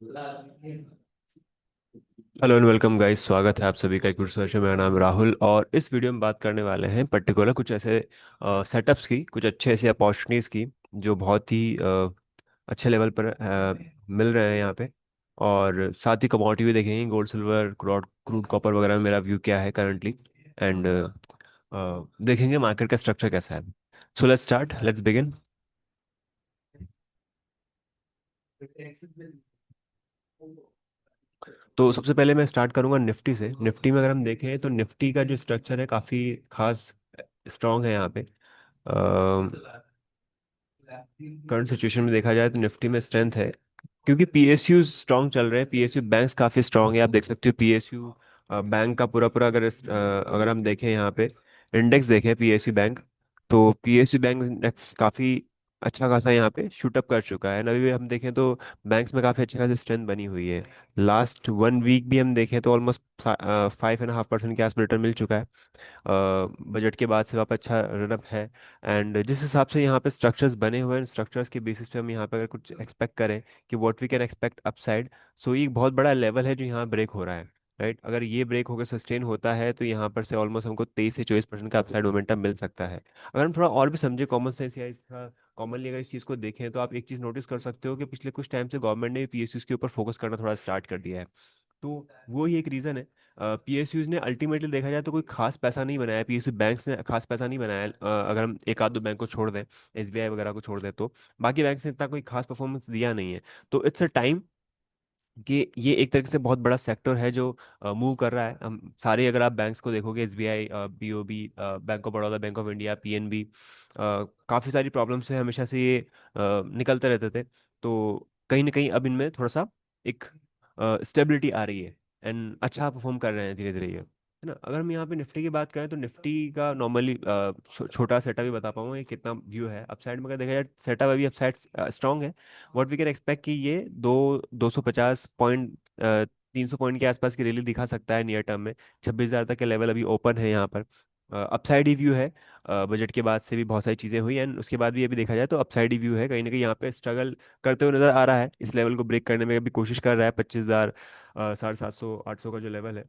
Hello and welcome guys. स्वागत है आप सभी का एक और रिसर्च में। मेरा नाम राहुल और इस वीडियो में बात करने वाले हैं पर्टिकुलर कुछ ऐसे सेटअप्स की, कुछ अच्छे ऐसे अपॉर्चुनिटीज़ की जो बहुत ही अच्छे लेवल पर मिल रहे हैं यहाँ पे। और साथ ही कमोडिटी भी देखेंगे, gold silver crude crude copper वगैरह में मेरा व्यू क्या है करंटली। एंड देखेंगे मार्केट का स्ट्रक्चर कैसा है। So let's start, let's begin. तो सबसे पहले मैं स्टार्ट करूंगा निफ्टी से। निफ्टी में अगर हम देखें तो निफ्टी का जो स्ट्रक्चर है काफ़ी खास स्ट्रांग है यहाँ पे। करंट सिचुएशन में देखा जाए तो निफ्टी में स्ट्रेंथ है क्योंकि पीएसयू स्ट्रांग चल रहे हैं। पीएसयू बैंक्स काफ़ी स्ट्रांग है, आप देख सकते हो। पीएसयू बैंक का पूरा पूरा अगर हम देखें यहाँ पे इंडेक्स देखें पीएसयू बैंक, तो पीएसयू बैंक इंडेक्स काफ़ी अच्छा खासा यहाँ पे शूटअप कर चुका है। अभी भी हम देखें तो बैंक्स में काफ़ी अच्छी खासी स्ट्रेंथ बनी हुई है। लास्ट 1 वीक भी हम देखें तो ऑलमोस्ट 5.5% के आसपास रिटर्न मिल चुका है। बजट के बाद से वापस अच्छा रनअप है। एंड जिस हिसाब से यहाँ पे स्ट्रक्चर्स बने हुए हैं, स्ट्रक्चर्स के बेसिस पे हम यहाँ पे अगर कुछ एक्सपेक्ट करें कि what we can expect upside, so ये एक बहुत बड़ा लेवल है जो यहाँ ब्रेक हो रहा है। राइट, अगर ये ब्रेक होकर सस्टेन होता है तो यहाँ पर से ऑलमोस्ट हमको 23 से 24% का अपसाइड मोमेंटम मिल सकता है। अगर हम थोड़ा और भी समझे कॉमन सेंस या इसका कॉमनली अगर इस चीज़ को देखें तो आप एक चीज़ नोटिस कर सकते हो कि पिछले कुछ टाइम से गवर्नमेंट ने पीएसयूज के ऊपर फोकस करना थोड़ा स्टार्ट कर दिया है। तो वो ही एक रीज़न है। पीएसयूज ने अल्टीमेटली देखा जाए तो कोई खास पैसा नहीं बनाया, पीएसयू बैंक्स ने खास पैसा नहीं बनाया। अगर हम एक आध दो बैंक को छोड़ दें, एसबीआई वगैरह को छोड़ दें, तो बाकी बैंक्स ने इतना कोई खास परफॉर्मेंस दिया नहीं है। तो इट्स अ टाइम कि ये एक तरीके से बहुत बड़ा सेक्टर है जो मूव कर रहा है। हम सारे अगर आप बैंक्स को देखोगे, SBI, BOB, bank of Baroda, bank of India, PNB, काफ़ी सारी प्रॉब्लम से हमेशा से ये निकलते रहते थे। तो कहीं ना कहीं अब इनमें थोड़ा सा एक स्टेबिलिटी आ रही है एंड अच्छा परफॉर्म कर रहे हैं धीरे धीरे ये, है ना। अगर हम यहाँ पे निफ्टी की बात करें तो निफ्टी का नॉर्मली छोटा सेटअप ही बता पाऊंगा ये कितना व्यू है अपसाइड में। अगर देखा जाए सेटअप अभी अपसाइड स्ट्रांग है। व्हाट वी कैन एक्सपेक्ट कि ये 250 पॉइंट, 300 पॉइंट के आसपास की रैली दिखा सकता है नियर टर्म में। 26,000 तक के लेवल अभी ओपन है यहाँ पर। अपसाइड ही व्यू है। बजट के बाद से भी बहुत सारी चीज़ें हुई एंड उसके बाद भी अभी देखा जाए तो अपसाइड ही व्यू है। कहीं ना कहीं यहाँ पे स्ट्रगल करते हुए नजर आ रहा है, इस लेवल को ब्रेक करने में अभी कोशिश कर रहा है। 25,000, 750, 800 का जो लेवल है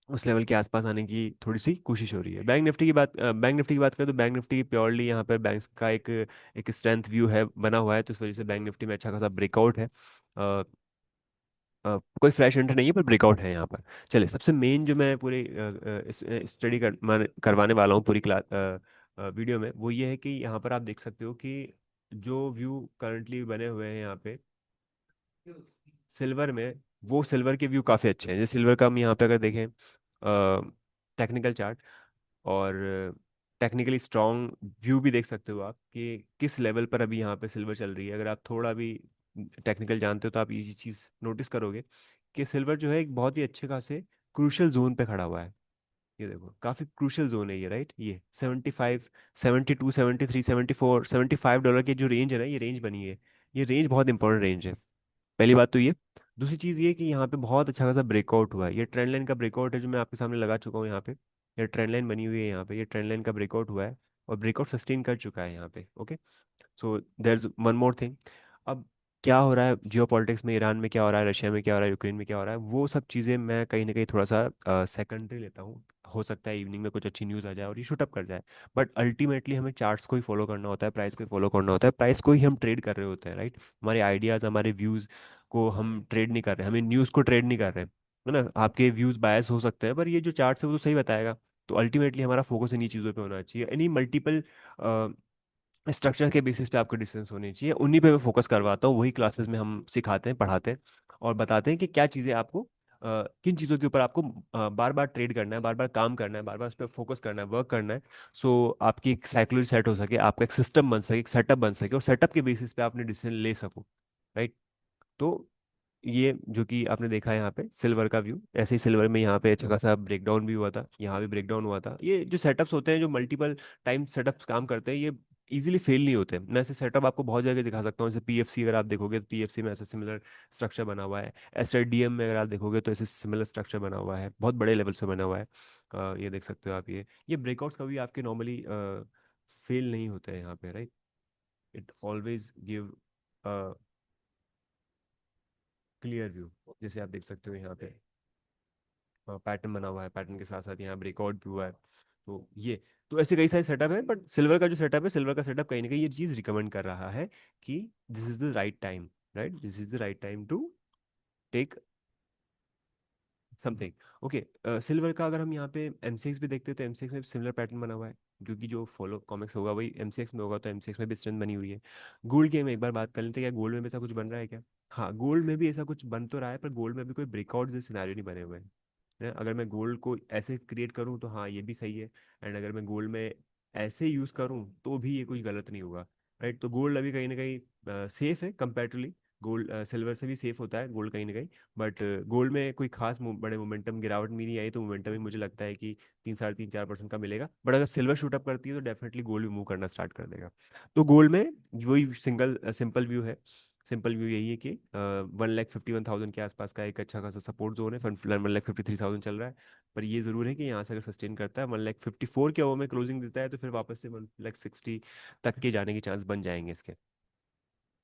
उस लेवल के आसपास आने की थोड़ी सी कोशिश हो रही है। बैंक निफ्टी की बात करें तो बैंक निफ्टी प्योरली यहाँ पर बैंक्स का एक एक स्ट्रेंथ व्यू है बना हुआ है, तो इस वजह से बैंक निफ्टी में अच्छा खासा ब्रेकआउट है। कोई फ्रेश एंट्री नहीं है पर ब्रेकआउट है यहाँ पर। चलिए, सबसे मेन जो मैं पूरी स्टडी करवाने वाला हूँ पूरी क्लास वीडियो में, वो ये है कि यहाँ पर आप देख सकते हो कि जो व्यू करंटली बने हुए हैं यहाँ पे सिल्वर में, वो सिल्वर के व्यू काफ़ी अच्छे हैं। जैसे सिल्वर का हम यहाँ पे अगर देखें टेक्निकल चार्ट और टेक्निकली स्ट्रॉन्ग व्यू भी देख सकते हो आप कि किस लेवल पर अभी यहाँ पे सिल्वर चल रही है। अगर आप थोड़ा भी टेक्निकल जानते हो तो आप ये चीज़ नोटिस करोगे कि सिल्वर जो है एक बहुत ही अच्छे खासे क्रूशियल जोन पे खड़ा हुआ है। ये देखो, काफी क्रूशियल जोन है ये, राइट। ये 75, 72, 73, 74, $75 की जो रेंज है ना, ये रेंज बनी है। ये रेंज बहुत इंपॉर्टेंट रेंज है। पहली बात तो ये। दूसरी चीज़ ये कि यहाँ पे बहुत अच्छा खासा ब्रेकआउट हुआ है। ये ट्रेंड लाइन का ब्रेकआउट है जो मैं आपके सामने लगा चुका हूँ यहाँ पे। ये ट्रेंड लाइन बनी हुई है यहाँ पे, ये ट्रेंड लाइन का ब्रेकआउट हुआ है और ब्रेकआउट सस्टेन कर चुका है यहाँ पे। Okay, so there is one more thing. अब क्या हो रहा है जियो पॉलिटिक्स में, ईरान में क्या हो रहा है, रशिया में क्या हो रहा है, यूक्रेन में क्या हो रहा है, वो सब चीज़ें मैं कहीं ना कहीं थोड़ा सा सेकेंडरी लेता हूँ। हो सकता है इवनिंग में कुछ अच्छी न्यूज़ आ जाए और ये शूट अप कर जाए, बट अल्टीमेटली हमें चार्ट्स को ही फॉलो करना होता है, प्राइस को ही फॉलो करना होता है। प्राइस को ही हम ट्रेड कर रहे होते हैं, राइट। हमारे आइडियाज़, हमारे व्यूज़ को हम ट्रेड नहीं कर रहे, हमें न्यूज़ को ट्रेड नहीं कर रहे, है ना। आपके व्यूज़ बायस हो सकते हैं पर ये जो चार्ट्स है वो तो सही बताएगा। तो अल्टीमेटली हमारा फोकस इन्हीं चीज़ों पे होना चाहिए। इन्हीं मल्टीपल स्ट्रक्चर के बेसिस पे आपको डिसीजंस होने चाहिए, उन्हीं पे मैं फोकस करवाता हूँ। वही क्लासेस में हम सिखाते हैं, पढ़ाते हैं और बताते हैं कि क्या चीज़ें आपको किन चीज़ों के ऊपर आपको बार बार ट्रेड करना है, बार बार काम करना है, बार बार उस पर फोकस करना है, वर्क करना है। सो आपकी एक साइकोलॉजी सेट हो सके, आपका एक सिस्टम बन सके, एक सेटअप बन सके और सेटअप के बेसिस पे आपने डिसीजन ले सको, राइट। तो ये जो कि आपने देखा है यहाँ पे सिल्वर का व्यू, ऐसे ही सिल्वर में यहाँ पे अच्छा खासा ब्रेकडाउन भी हुआ था, यहाँ भी ब्रेकडाउन हुआ था। ये जो सेटअप्स होते हैं, जो मल्टीपल टाइम सेटअप्स काम करते हैं, ये इजीली फेल नहीं होते। मैं ऐसे सेटअप आपको बहुत जगह दिखा सकता हूँ। जैसे पीएफसी अगर आप देखोगे तो पीएफसी में ऐसा सिमिलर स्ट्रक्चर बना हुआ है। एसआईडीएम में अगर आप देखोगे तो ऐसे सिमिलर स्ट्रक्चर बना हुआ है, बहुत बड़े लेवल से बना हुआ है। ये देख सकते हो आप। ये ब्रेकआउट्स कभी आपके नॉर्मली फेल नहीं होते हैं यहाँ पे, right. It always give clear view, जैसे आप देख सकते हो यहाँ पे पैटर्न बना हुआ है, पैटर्न के साथ साथ यहाँ ब्रेकआउट भी हुआ है। तो ये, तो ऐसे कई सारे सेटअप है, बट सिल्वर का जो सेटअप है, सिल्वर का सेटअप कहीं ना कहीं ये चीज़ रिकमेंड कर रहा है कि this is the right time, right, this is the right time to take something. Okay, silver का अगर हम यहाँ पे एमसीएक्स भी देखते हैं तो एमसीएक्स में सिमिलर पैटर्न बना हुआ है, क्योंकि जो फॉलो कॉमिक्स होगा वही एमसीएक्स में होगा, तो एमसीएक्स में भी स्ट्रेंथ बनी हुई है। गोल्ड की हम एक बार बात कर लेते हैं, क्या गोल्ड में भी ऐसा कुछ बन रहा है क्या? हाँ, गोल्ड में भी ऐसा कुछ बन तो रहा है, पर गोल्ड में अभी कोई ब्रेकआउट जैसे सिनेरियो नहीं बने हुए हैं, है। अगर मैं गोल्ड को ऐसे क्रिएट करूँ तो हाँ ये भी सही है, एंड अगर मैं गोल्ड में ऐसे यूज़ करूँ तो भी ये कुछ गलत नहीं होगा, राइट। तो गोल्ड अभी कहीं ना कहीं सेफ है कंपेरेटिवली, गोल्ड सिल्वर से भी सेफ होता है गोल्ड कहीं ना कहीं। बट गोल्ड में कोई खास बड़े मोमेंटम गिरावट भी नहीं आई, तो मोमेंटम ही मुझे लगता है कि 3 3.5 4% का मिलेगा। बट अगर सिल्वर शूट अप करती है तो डेफिनेटली गोल्ड भी मूव करना स्टार्ट कर देगा। तो गोल्ड में वही सिंगल सिंपल व्यू है, सिंपल व्यू यही है कि 1,51,000 के आसपास का एक अच्छा खासा सपोर्ट जोन है, फिलहाल 1,53,000 चल रहा है। पर ये जरूर है कि यहाँ से अगर सस्टेन करता है 1,54 के ओवर में क्लोजिंग देता है, तो फिर वापस से 1,60 तक के जाने के चांस बन जाएंगे इसके।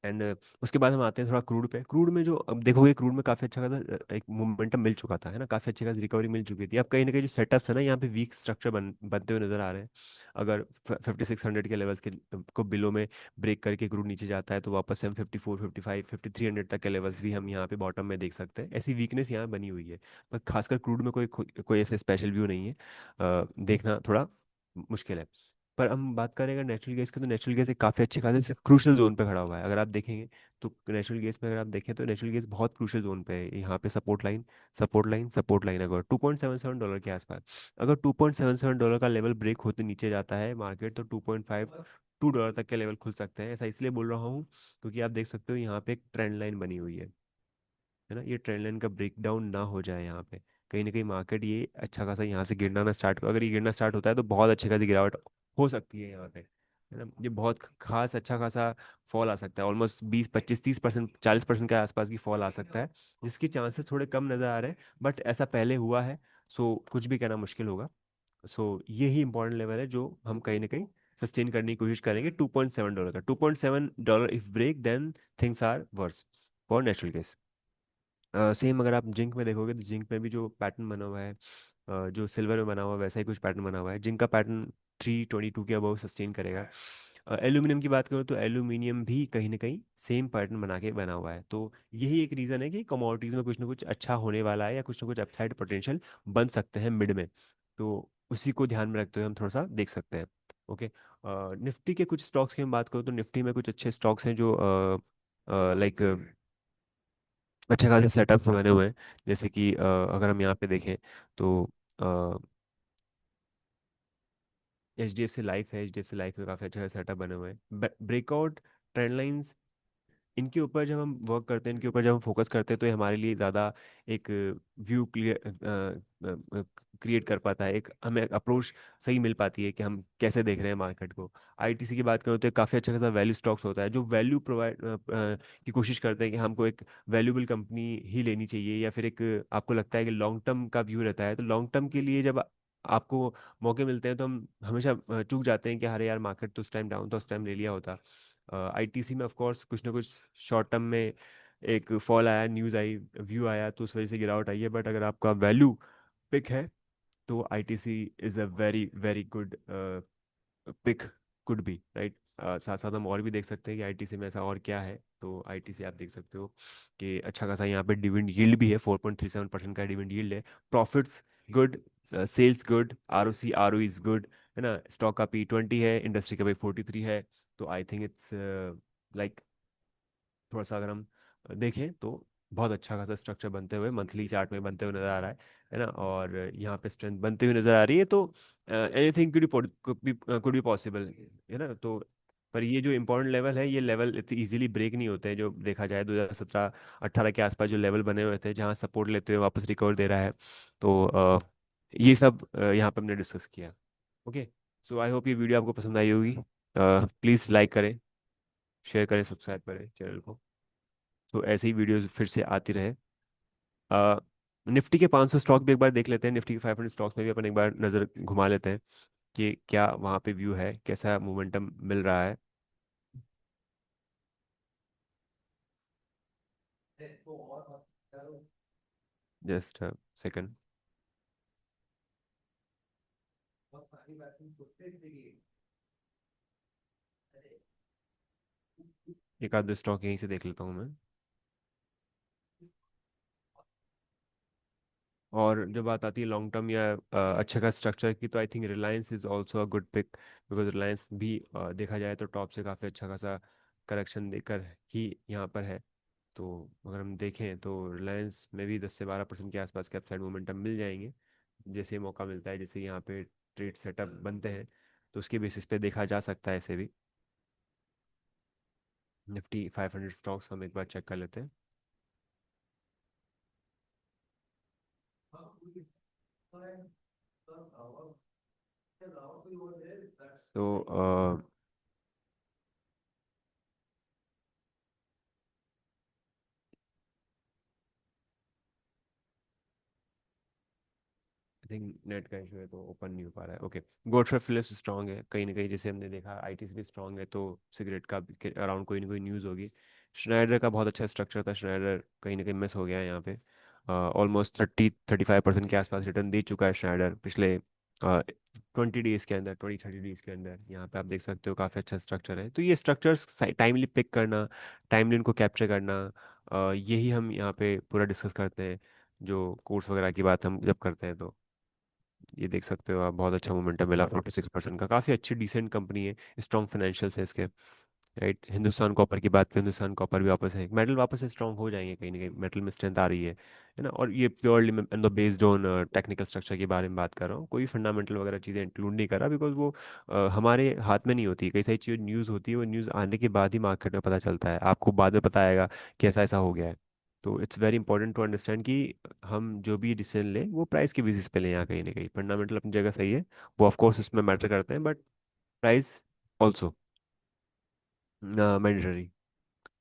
एंड उसके बाद हम आते हैं थोड़ा क्रूड पे। क्रूड में जो अब देखोगे, क्रूड में काफ़ी अच्छा खासा एक मोमेंटम मिल चुका था, है ना, काफ़ी अच्छी खासी रिकवरी मिल चुकी थी। अब कहीं ना कहीं जो सेटअप्स है ना, यहाँ पे वीक स्ट्रक्चर बनते हुए नजर आ रहे हैं। अगर 5,600 के लेवल्स के को बिलो में ब्रेक करके क्रूड नीचे जाता है, तो वापस से हम 54 55 5,300 तक के लेवल्स भी हम यहाँ पे बॉटम में देख सकते हैं। ऐसी वीकनेस यहाँ बनी हुई है, पर खासकर क्रूड में कोई कोई ऐसे स्पेशल व्यू नहीं है, देखना थोड़ा मुश्किल है। पर हम बात करें अगर नेचुरल गैस की, तो नेचुरल गैस एक काफ़ी अच्छे खासे क्रूशल जोन पे खड़ा हुआ है, अगर आप देखेंगे तो। नेचुरल गैस में अगर आप देखें तो नेचुरल गैस बहुत क्रूशल जोन पे है, यहाँ पे support line, support line, support line, अगर $2.77 के आसपास, अगर $2.77 का लेवल ब्रेक होते नीचे जाता है मार्केट, तो 2.5 $2 तक के लेवल खुल सकते हैं। ऐसा इसलिए बोल रहा हूँ क्योंकि आप देख सकते हो यहाँ पे एक ट्रेंड लाइन बनी हुई है ना, ये ट्रेंड लाइन का ब्रेकडाउन ना हो जाए यहाँ पे, कहीं ना कहीं मार्केट ये अच्छा खासा यहाँ से गिरना ना स्टार्ट, अगर ये गिरना स्टार्ट होता है तो बहुत अच्छी खासी गिरावट हो सकती है यहाँ पे, है ना। ये बहुत खास अच्छा खासा फॉल आ सकता है, ऑलमोस्ट 20 25 30% 40% के आसपास की फॉल आ सकता है, जिसके चांसेस थोड़े कम नज़र आ रहे हैं, बट ऐसा पहले हुआ है। सो कुछ भी कहना मुश्किल होगा। सो यही इंपॉर्टेंट लेवल है जो हम कहीं ना कहीं सस्टेन करने की कोशिश करेंगे, $2.7 का। $2.7 if break, then things are worse for natural case. Same अगर आप जिंक में देखोगे, तो जिंक में भी जो पैटर्न बना हुआ है, जो सिल्वर में बना हुआ है वैसा ही कुछ पैटर्न बना हुआ है। जिंक का पैटर्न 322 के अबव सस्टेन करेगा। एल्यूमिनियम की बात करूँ तो एल्यूमिनियम भी कहीं ना कहीं सेम पैटर्न बना के बना हुआ है। तो यही एक रीज़न है कि कमोडिटीज़ में कुछ ना कुछ अच्छा होने वाला है, या कुछ ना कुछ अपसाइड पोटेंशियल बन सकते हैं मिड में। तो उसी को ध्यान में रखते हुए हम थोड़ा सा देख सकते हैं। ओके, निफ्टी के कुछ स्टॉक्स की हम बात करूँ तो निफ्टी में कुछ अच्छे स्टॉक्स हैं जो लाइक अच्छे खासे सेटअप बने हुए हैं। जैसे कि अगर हम यहाँ पे देखें तो H D F C life है, H D F C life में काफ़ी अच्छा सेटअप बने हुए हैं। ब्रेकआउट ट्रेंड लाइंस, इनके ऊपर जब हम वर्क करते हैं, इनके ऊपर जब हम फोकस करते हैं, तो ये हमारे लिए ज़्यादा एक व्यू क्लियर क्रिएट कर पाता है, एक हमें अप्रोच सही मिल पाती है कि हम कैसे देख रहे हैं मार्केट को। आईटीसी की बात करें तो काफ़ी अच्छा खासा वैल्यू स्टॉक्स होता है, जो वैल्यू प्रोवाइड की कोशिश करते हैं कि हमको एक वैल्यूबल कंपनी ही लेनी चाहिए, या फिर एक आपको लगता है कि लॉन्ग टर्म का व्यू रहता है, तो लॉन्ग टर्म के लिए जब आपको मौके मिलते हैं तो हम हमेशा चूक जाते हैं कि अरे यार मार्केट तो उस टाइम डाउन था, उस टाइम ले लिया होता। आईटीसी में ऑफ कोर्स कुछ ना कुछ शॉर्ट टर्म में एक फॉल आया, न्यूज़ आई, व्यू आया, तो उस वजह से गिरावट आई है, बट अगर आपका वैल्यू पिक है तो ITC is a very very good pick, could be right. साथ साथ हम और भी देख सकते हैं कि आईटीसी में ऐसा और क्या है। तो आईटीसी आप देख सकते हो कि अच्छा खासा यहाँ पे डिविडेंड यील्ड भी है, 4.37% का डिविडेंड यील्ड है। Profits good, sales good, R O C R O is good, है ना। स्टॉक का P20 है, इंडस्ट्री का भाई 43 है। तो आई थिंक इट्स लाइक, थोड़ा सा अगर हम देखें तो बहुत अच्छा खासा स्ट्रक्चर बनते हुए मंथली चार्ट में बनते हुए नजर आ रहा है ना। और यहाँ पे स्ट्रेंथ बनते हुए नजर आ रही है, तो एनीथिंग कुड बी पॉसिबल, है ना। तो पर ये जो इंपॉर्टेंट लेवल है, ये लेवल इतनी इजीली ब्रेक नहीं होते हैं, जो देखा जाए 2017 18 के आसपास जो लेवल बने हुए थे, जहाँ सपोर्ट लेते हुए वापस रिकवर दे रहा है। तो ये सब यहाँ पे हमने डिस्कस किया। ओके, सो आई होप ये वीडियो आपको पसंद आई होगी। प्लीज़ लाइक करें, शेयर करें, सब्सक्राइब करें चैनल को, तो ऐसे ही वीडियोस फिर से आती रहे। आ, निफ्टी के 500 स्टॉक भी एक बार देख लेते हैं, निफ्टी के 500 स्टॉक्स में भी अपन एक बार नज़र घुमा लेते हैं कि क्या वहाँ पे व्यू है, कैसा मोमेंटम मिल रहा है। Just second. एक आध स्टॉक यहीं से देख लेता हूँ मैं। और जब बात आती है लॉन्ग टर्म या अच्छे का स्ट्रक्चर की, तो I think Reliance is also a good pick, because Reliance भी देखा जाए तो टॉप से काफ़ी अच्छा खासा करेक्शन देकर ही यहाँ पर है। तो अगर हम देखें तो रिलायंस में भी 10 से 12% के आसपास के अपसाइड मोमेंटम मिल जाएंगे, जैसे मौका मिलता है, जैसे यहाँ पे ट्रेड सेटअप बनते हैं, तो उसके बेसिस पे देखा जा सकता है ऐसे भी। निफ्टी 500 स्टॉक्स हम एक बार चेक कर लेते हैं। तो आई थिंक नेट का इशू है तो ओपन नहीं हो पा रहा है। ओके। गोडफ्रे फिलिप्स स्ट्रांग है कहीं ना कहीं, जैसे हमने देखा आईटी भी स्ट्रांग है, तो सिगरेट का अराउंड कोई ना कोई न्यूज़ होगी। श्नाइडर का बहुत अच्छा स्ट्रक्चर था, श्नाइडर कहीं ना कहीं मिस हो गया है यहाँ पे। ऑलमोस्ट 35% के आसपास रिटर्न दे चुका है श्नाइडर पिछले 20 डेज के अंदर, 20-30 डेज के अंदर। यहाँ पे आप देख सकते हो काफ़ी अच्छा स्ट्रक्चर है। तो ये स्ट्रक्चर्स टाइमली पिक करना, टाइमली उनको कैप्चर करना, यही हम यहाँ पे पूरा डिस्कस करते हैं जो कोर्स वगैरह की बात हम जब करते हैं। तो ये देख सकते हो आप, बहुत अच्छा मोमेंटम मिला 46% का, काफ़ी अच्छी डिसेंट कंपनी है, स्ट्रॉन्ग फाइनेंशियल्स है इसके। राइट। हिंदुस्तान कॉपर की बात करें, हिंदुस्तान कॉपर भी वापस है, मेटल वापस से स्ट्रॉन्ग हो जाएंगे, कहीं ना कहीं मेटल में स्ट्रेंथ आ रही है ना। और ये प्योरली मैं बेस्ड ऑन टेक्निकल स्ट्रक्चर के बारे में बात कर रहा हूँ, कोई फंडामेंटल वगैरह चीज़ें इंक्लूड नहीं कर रहा, बिकॉज वो हमारे हाथ में नहीं होती। कई सारी चीज़ें न्यूज़ होती है, वो न्यूज़ आने के बाद ही मार्केट में पता चलता है, आपको बाद में पता आएगा कि ऐसा ऐसा हो गया है। तो it's very important to understand कि हम जो भी डिसीजन लें वो प्राइस के बेसिस पे लें। यहाँ कहीं ना कहीं फंडामेंटल अपनी जगह सही है, वो ऑफ कोर्स इसमें मैटर करते हैं, बट प्राइस ऑल्सो मैंडेटरी।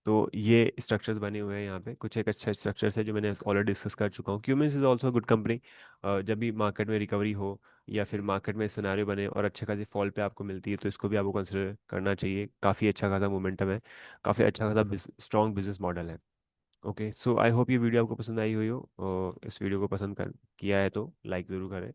तो ये स्ट्रक्चर्स बने हुए हैं यहाँ पे, कुछ एक अच्छे स्ट्रक्चर्स है जो मैंने ऑलरेडी डिस्कस कर चुका हूँ। Cummins is also good company. जब भी मार्केट में रिकवरी हो या फिर मार्केट में सिनारियो बने और अच्छे खासी फॉल पे आपको मिलती है, तो इसको भी आपको कंसिडर करना चाहिए। काफ़ी अच्छा खासा मोमेंटम है, काफ़ी अच्छा खासा स्ट्रॉन्ग बिजनेस मॉडल है। ओके, सो आई होप ये वीडियो आपको पसंद आई हुई हो, और इस वीडियो को पसंद कर किया है तो लाइक ज़रूर करें।